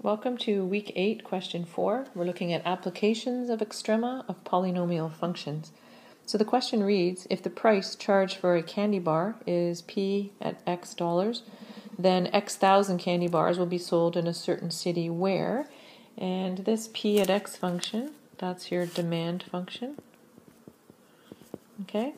Welcome to week 8, question 4. We're looking at applications of extrema of polynomial functions. So the question reads, if the price charged for a candy bar is P at X dollars, then X thousand candy bars will be sold in a certain city where, and this P at X function, that's your demand function. Okay.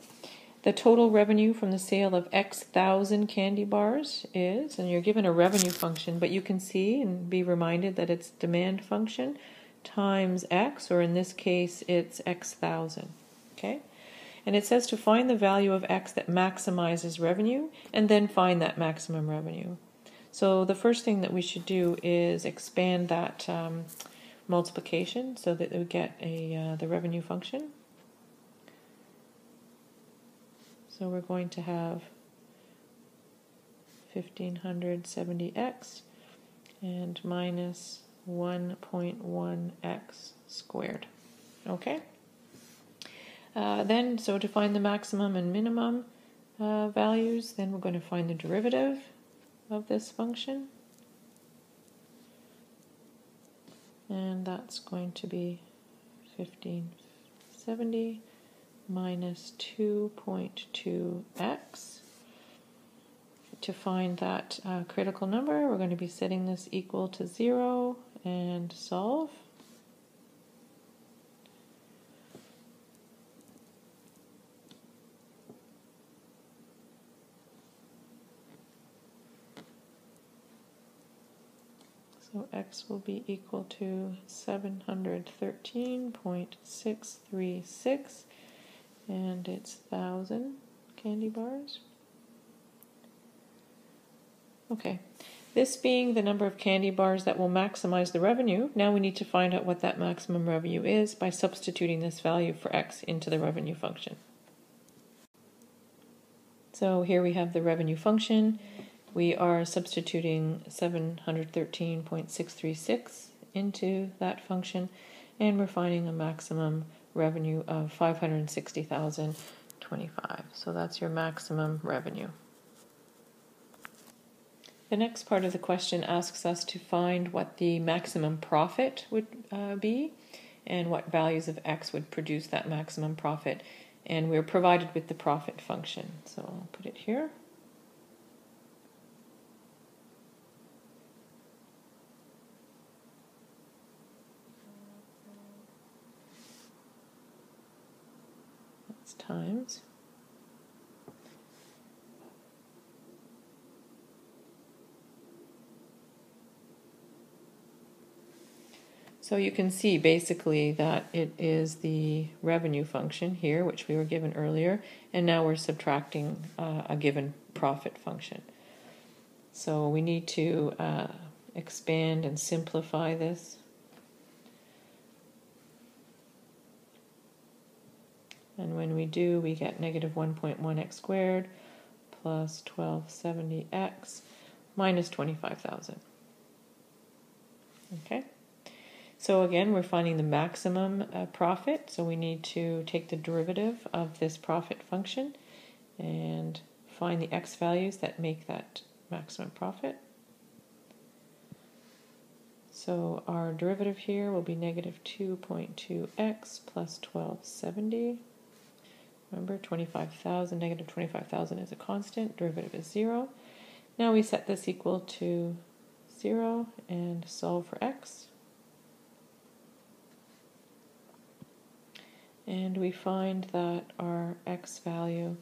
The total revenue from the sale of X thousand candy bars is, and you're given a revenue function, but you can see and be reminded that it's demand function times X, or in this case, it's X thousand. Okay? And it says to find the value of X that maximizes revenue, and then find that maximum revenue. So the first thing that we should do is expand that multiplication so that we get the revenue function. So we're going to have 1570x and minus 1.1x squared. Okay? So to find the maximum and minimum values, then we're going to find the derivative of this function. And that's going to be 1570 minus 2.2x. To find that critical number, we're going to be setting this equal to 0 and solve. So x will be equal to 713.636, and it's 1,000 candy bars. Okay, this being the number of candy bars that will maximize the revenue, now we need to find out what that maximum revenue is by substituting this value for x into the revenue function. So here we have the revenue function. We are substituting 713.636 into that function, and we're finding a maximum revenue of 560,025. So that's your maximum revenue. The next part of the question asks us to find what the maximum profit would be and what values of x would produce that maximum profit. And we're provided with the profit function. So I'll put it here. That's times. So you can see basically that it is the revenue function here, which we were given earlier, and now we're subtracting a given profit function. So we need to expand and simplify this. And when we do, we get negative 1.1x squared plus 1270x minus 25,000. Okay? So again, we're finding the maximum profit, so we need to take the derivative of this profit function and find the x values that make that maximum profit. So our derivative here will be negative 2.2x plus 1270. Remember, 25,000, negative 25,000 is a constant, derivative is 0. Now we set this equal to 0 and solve for x. And we find that our x value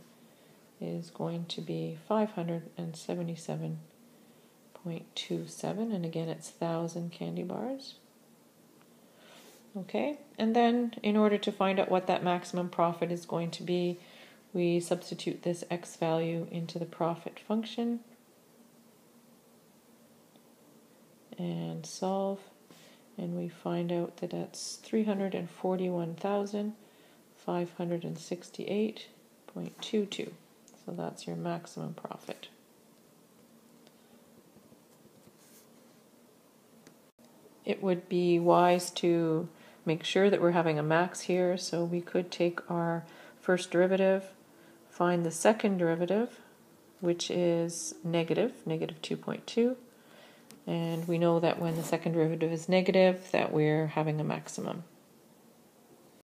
is going to be 577.27, and again it's 1,000 candy bars. Okay, and then in order to find out what that maximum profit is going to be, we substitute this x value into the profit function and solve, and we find out that that's 341,568.22. So that's your maximum profit. It would be wise to make sure that we're having a max here, so we could take our first derivative, find the second derivative, which is negative 2.2, And we know that when the second derivative is negative, that we're having a maximum.